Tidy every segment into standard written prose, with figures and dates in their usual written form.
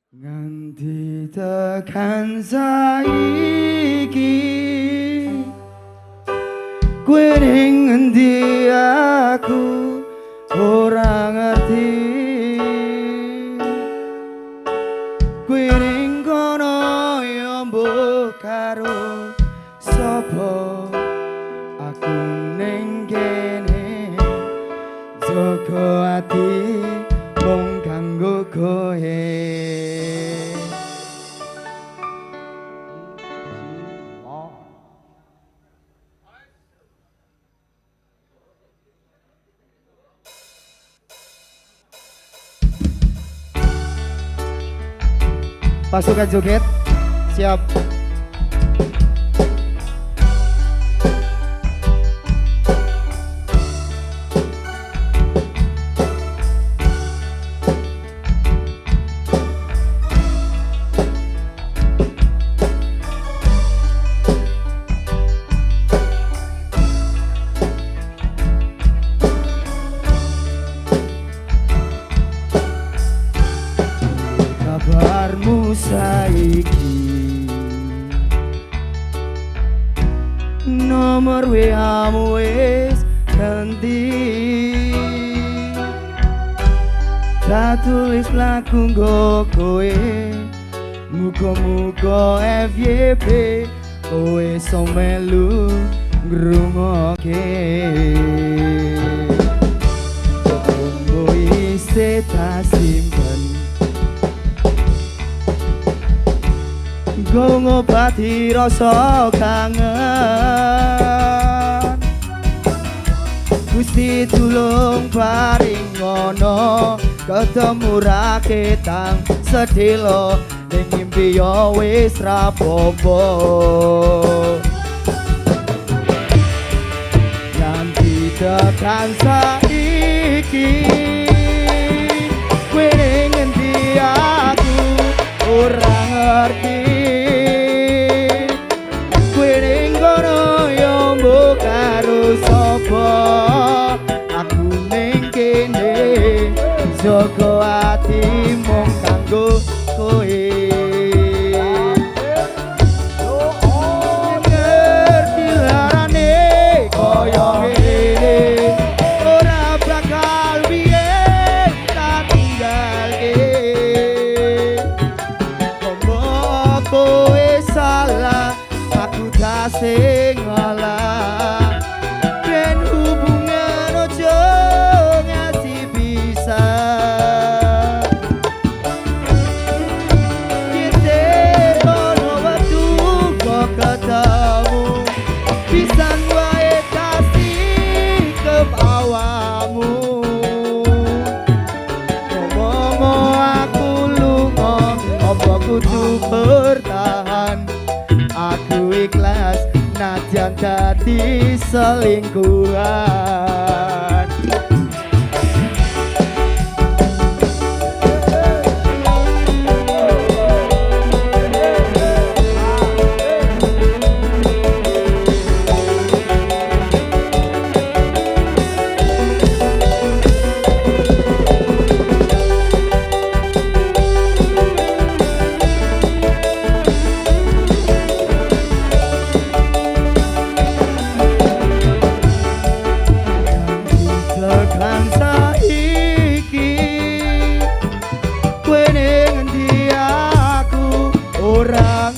Nganti tekan saiki kowe ning endi aku ora ngerti. Kowe ning kono ya mbok karo sapa, aku ning kene jaga ati mung kanggo kowe. Pasukan joget siap. Kabarmu saiki, nomor WA-mu wis ganti. Tak tulis lagu nggo kowe, muga-muga FYP kowe iso melu ngrungokke. Tunggu isih tak simpen nggo ngobati rasa kangen. Gusti tulung paring ngono, ketemu raketang sedelo ning mimpi yo wis rapopo. Nganti tekan saiki kowe ning endi aku ora ngerti. Aku ning kene jaga ati mung kanggo kowe. Ngerti larane koyo ngene ora bakal biyen tak tinggalke. Kok kowe salah aku tak sing ngalah. Kudu bertahan, aku ikhlas najan dadi selingkuhan.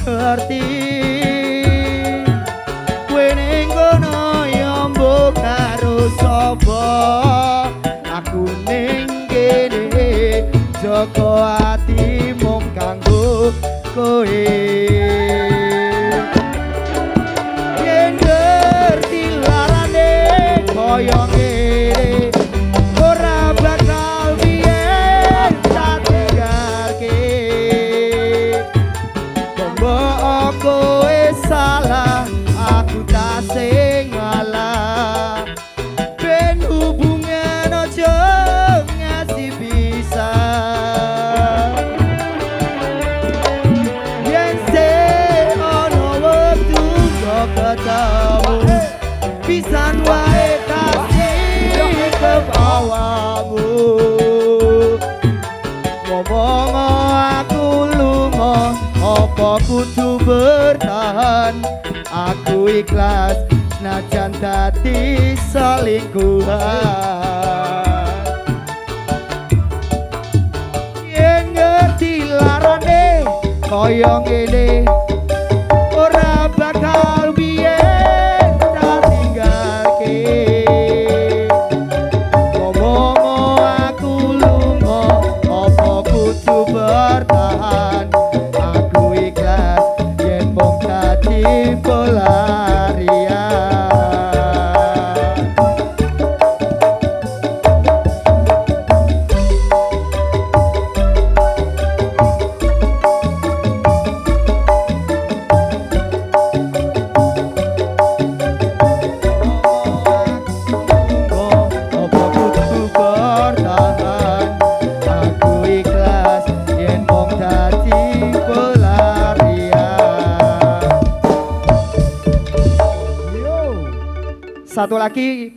Ngerti kowe ning kono ya mbok karo sapa, aku ning kene jaga ati mung kanggo kowe. Yen ngerti larane koyo ngene ora bakal biyen tak tinggalke. Kowe salah, aku tak sing ngalah. Ben hubungan ojo ngasih bisa. Yen se ono wektu kok ketemu, pisan wae kasih ke awakmu. Ngomong aku Apa kudu bertahan, aku ikhlas senajan dadi selingkuhan. Yen ngerti larane kaya ngene ora bakal biyen tak tinggalke. Ngomong aku lunga apa kudu bertahan, aku ikhlas yen mung dadi pelarian. Satu lagi